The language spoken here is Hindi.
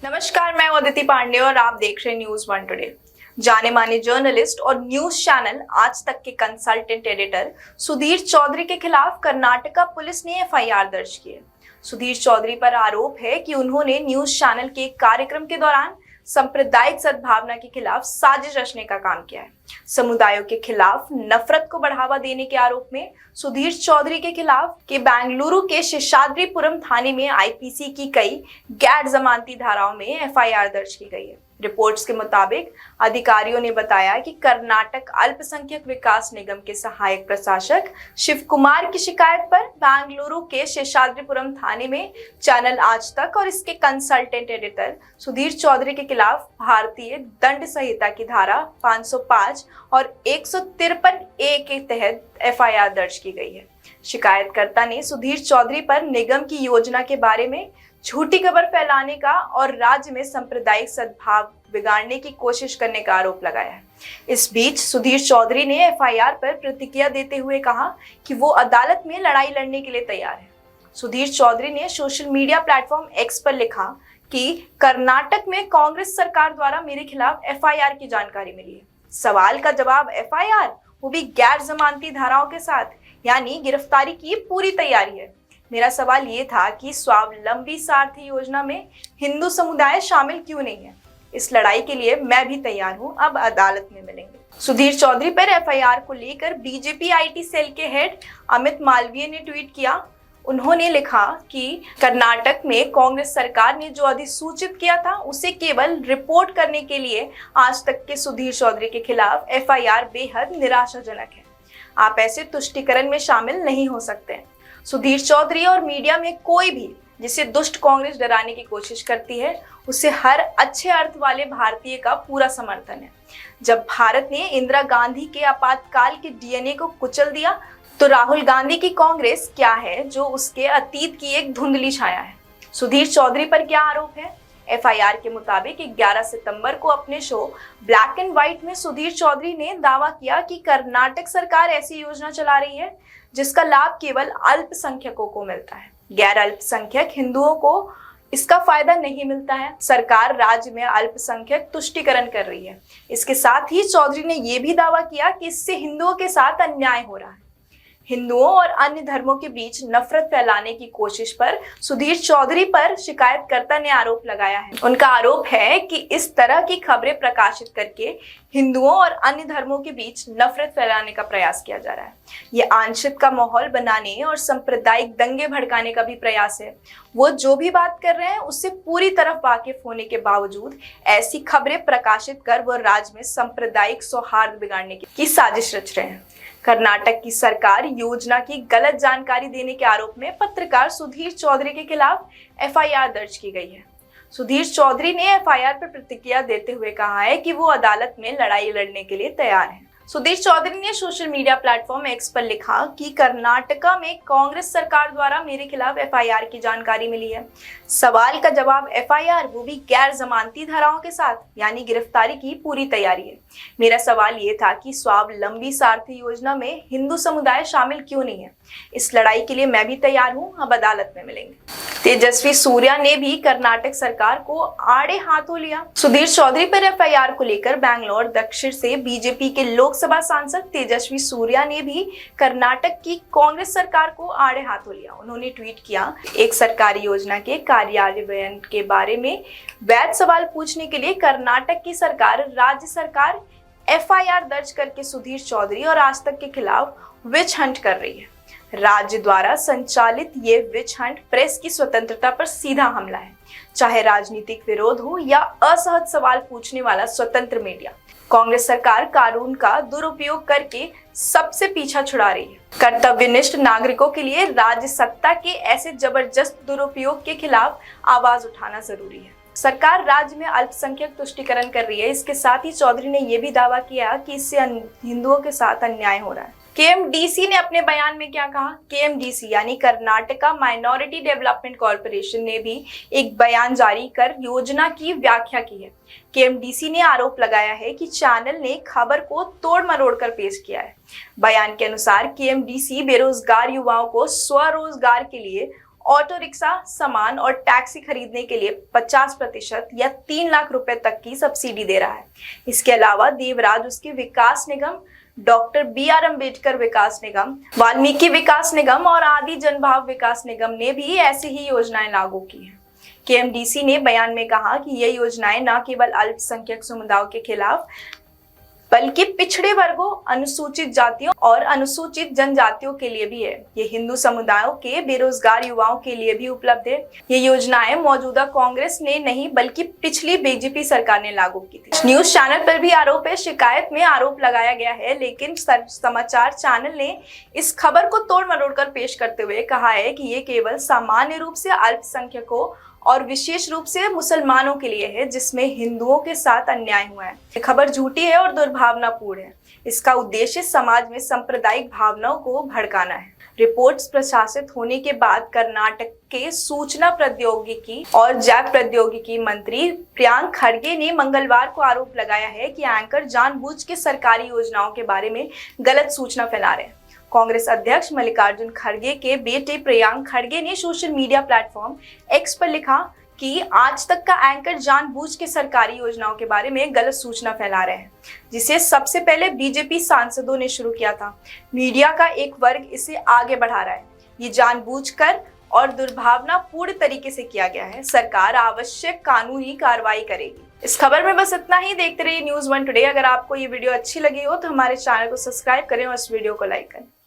नमस्कार, मैं अदिति पांडे और आप देख रहे हैं न्यूज वन टुडे। जाने माने जर्नलिस्ट और न्यूज चैनल आज तक के कंसल्टेंट एडिटर सुधीर चौधरी के खिलाफ कर्नाटका पुलिस ने एफआईआर दर्ज की है। सुधीर चौधरी पर आरोप है कि उन्होंने न्यूज चैनल के एक कार्यक्रम के दौरान सांप्रदायिक सद्भावना के खिलाफ साजिश रचने का काम किया है। समुदायों के खिलाफ नफरत को बढ़ावा देने के आरोप में सुधीर चौधरी के खिलाफ बेंगलुरु के शेषाद्रिपुरम थाने में आईपीसी की कई गैर जमानती धाराओं में एफआईआर दर्ज की गई है। रिपोर्ट्स के मुताबिक अधिकारियों ने बताया कि कर्नाटक अल्पसंख्यक विकास निगम के सहायक प्रशासक शिव कुमार की शिकायत पर बेंगलुरु के शेषाद्रिपुरम थाने में चैनल आज तक और इसके कंसल्टेंट एडिटर सुधीर चौधरी के खिलाफ भारतीय दंड संहिता की धारा 505 और 153 ए के तहत एफआईआर दर्ज की गई है। शिकायतकर्ता ने सुधीर चौधरी पर निगम की योजना के बारे में झूठी खबर फैलाने का और राज्य में सांप्रदायिक सद्भाव बिगाड़ने की कोशिश करने का आरोप लगाया है। इस बीच सुधीर चौधरी ने एफआईआर पर प्रतिक्रिया देते हुए कहा कि वो अदालत में लड़ाई लड़ने के लिए तैयार है। सुधीर चौधरी ने सोशल मीडिया प्लेटफॉर्म एक्स पर लिखा कि कर्नाटक में कांग्रेस सरकार द्वारा मेरे खिलाफ एफआईआर की जानकारी मिली है। सवाल का जवाब एफआईआर, वो भी गैर जमानती धाराओं के साथ, यानी गिरफ्तारी की पूरी तैयारी है। मेरा सवाल ये था कि स्वावलंबी सारथी योजना में हिंदू समुदाय शामिल क्यों नहीं है। इस लड़ाई के लिए मैं भी तैयार हूं, अब अदालत में मिलेंगे। सुधीर चौधरी पर एफआईआर को लेकर बीजेपी आईटी सेल के हेड अमित मालवीय ने ट्वीट किया। उन्होंने लिखा कि कर्नाटक में कांग्रेस सरकार ने जो अधिसूचित किया था उसे केवल रिपोर्ट करने के लिए आज तक के सुधीर चौधरी के खिलाफ एफआईआर बेहद निराशाजनक है। आप ऐसे तुष्टीकरण में शामिल नहीं हो सकते। सुधीर चौधरी और मीडिया में कोई भी जिसे दुष्ट कांग्रेस डराने की कोशिश करती है, उसे हर अच्छे अर्थ वाले भारतीय का पूरा समर्थन है। जब भारत ने इंदिरा गांधी के आपातकाल के डीएनए को कुचल दिया, तो राहुल गांधी की कांग्रेस क्या है जो उसके अतीत की एक धुंधली छाया है। सुधीर चौधरी पर क्या आरोप है? एफआईआर के मुताबिक 11 सितंबर को अपने शो ब्लैक एंड व्हाइट में सुधीर चौधरी ने दावा किया कि कर्नाटक सरकार ऐसी योजना चला रही है जिसका लाभ केवल अल्पसंख्यकों को मिलता है। गैर अल्पसंख्यक हिंदुओं को इसका फायदा नहीं मिलता है। सरकार राज्य में अल्पसंख्यक तुष्टीकरण कर रही है। इसके साथ ही चौधरी ने यह भी दावा किया कि इससे हिंदुओं के साथ अन्याय हो रहा है। हिंदुओं और अन्य धर्मों के बीच नफरत फैलाने की कोशिश पर सुधीर चौधरी पर शिकायतकर्ता ने आरोप लगाया है। उनका आरोप है कि इस तरह की खबरें प्रकाशित करके हिंदुओं और अन्य धर्मों के बीच नफरत फैलाने का प्रयास किया जा रहा है। ये आंशिक का माहौल बनाने और सांप्रदायिक दंगे भड़काने का भी प्रयास है। वो जो भी बात कर रहे हैं उससे पूरी तरह वाकिफ होने के बावजूद ऐसी खबरें प्रकाशित कर वो राज्य में सांप्रदायिक सौहार्द बिगाड़ने की साजिश रच रहे हैं। कर्नाटक की सरकार योजना की गलत जानकारी देने के आरोप में पत्रकार सुधीर चौधरी के खिलाफ एफआईआर दर्ज की गई है। सुधीर चौधरी ने एफआईआर पर प्रतिक्रिया देते हुए कहा है कि वो अदालत में लड़ाई लड़ने के लिए तैयार हैं। सुधीर चौधरी ने सोशल मीडिया प्लेटफॉर्म एक्स पर लिखा कि कर्नाटका में कांग्रेस सरकार द्वारा मेरे खिलाफ एफआईआर की जानकारी मिली है। सवाल का जवाब एफआईआर, वो भी गैर जमानती धाराओं के साथ, यानी गिरफ्तारी की पूरी तैयारी है। मेरा सवाल ये था कि स्वावलंबी सारथी योजना में हिंदू समुदाय शामिल क्यों नहीं है। इस लड़ाई के लिए मैं भी तैयार हूँ, अब अदालत में मिलेंगे। तेजस्वी सूर्या ने भी कर्नाटक सरकार को आड़े हाथों लिया। सुधीर चौधरी पर एफआईआर को लेकर बैंगलोर दक्षिण से बीजेपी के लोकसभा सांसद तेजस्वी सूर्या ने भी कर्नाटक की कांग्रेस सरकार को आड़े हाथों लिया। उन्होंने ट्वीट किया, एक सरकारी योजना के कार्यान्वयन के बारे में वैध सवाल पूछने के लिए कर्नाटक की सरकार, राज्य सरकार एफआईआर दर्ज करके सुधीर चौधरी और आज तक के खिलाफ विच हंट कर रही है। राज्य द्वारा संचालित ये विच हंट प्रेस की स्वतंत्रता पर सीधा हमला है, चाहे राजनीतिक विरोध हो या असहज सवाल पूछने वाला स्वतंत्र मीडिया। कांग्रेस सरकार कानून का दुरुपयोग करके सबसे पीछा छुड़ा रही है। कर्तव्यनिष्ठ नागरिकों के लिए राज्य सत्ता के ऐसे जबरदस्त दुरुपयोग के खिलाफ आवाज उठाना जरूरी है। सरकार राज्य में अल्पसंख्यक तुष्टीकरण कर रही है। इसके साथ ही चौधरी ने यह भी दावा किया कि इससे हिंदुओं के साथ अन्याय हो रहा है। केएमडीसी ने अपने बयान में क्या कहा? केएमडीसी यानी कर्नाटका माइनॉरिटी डेवलपमेंट कॉर्पोरेशन ने भी एक बयान जारी कर योजना की व्याख्या की है। केएमडीसी ने आरोप लगाया है कि चैनल ने खबर को तोड़ मरोड़ कर पेश किया है। बयान के अनुसार केएमडीसी बेरोजगार युवाओं को स्वरोजगार के लिए ऑटो रिक्शा, सामान और टैक्सी खरीदने के लिए 50% या 3 लाख रुपए तक की सब्सिडी दे रहा है। इसके अलावा देवराज उसके विकास निगम, डॉक्टर BR अम्बेडकर विकास निगम, वाल्मीकि विकास निगम और आदि जनभाव विकास निगम ने भी ऐसी ही योजनाएं लागू की हैं। KMDC ने बयान में कहा कि ये योजनाएं न केवल अल्पसंख्यक समुदायों के खिलाफ बल्कि पिछड़े वर्गों, अनुसूचित जातियों और अनुसूचित जनजातियों के लिए भी है। ये हिंदू समुदायों के बेरोजगार युवाओं के लिए भी उपलब्ध है। ये योजनाएं मौजूदा कांग्रेस ने नहीं बल्कि पिछली BJP सरकार ने लागू की थी। न्यूज चैनल पर भी आरोप है। शिकायत में आरोप लगाया गया है, लेकिन समाचार चैनल ने इस खबर को तोड़ मरोड़ कर पेश करते हुए कहा है कि ये केवल सामान्य रूप से अल्पसंख्यकों और विशेष रूप से मुसलमानों के लिए है, जिसमें हिंदुओं के साथ अन्याय हुआ है। ये खबर झूठी है और दुर्भावनापूर्ण है। इसका उद्देश्य समाज में सांप्रदायिक भावनाओं को भड़काना है। रिपोर्ट्स प्रकाशित होने के बाद कर्नाटक के सूचना प्रौद्योगिकी और जैव प्रौद्योगिकी मंत्री प्रियांक खड़गे ने मंगलवार को आरोप लगाया है कि एंकर जानबूझ के सरकारी योजनाओं के बारे में गलत सूचना फैला रहे हैं। कांग्रेस अध्यक्ष मल्लिकार्जुन खड़गे के बेटे प्रियांक खड़गे ने सोशल मीडिया प्लेटफॉर्म X पर लिखा कि आज तक का एंकर जानबूझ के सरकारी योजनाओं के बारे में गलत सूचना फैला रहे हैं, जिसे सबसे पहले BJP सांसदों ने शुरू किया था। मीडिया का एक वर्ग इसे आगे बढ़ा रहा है। ये जानबूझकर और दुर्भावनापूर्ण तरीके से किया गया है। सरकार आवश्यक कानूनी कार्रवाई करेगी। इस खबर में बस इतना ही। देखते रहिए News1 Today। अगर आपको ये वीडियो अच्छी लगी हो तो हमारे चैनल को सब्सक्राइब करें और इस वीडियो को लाइक करें।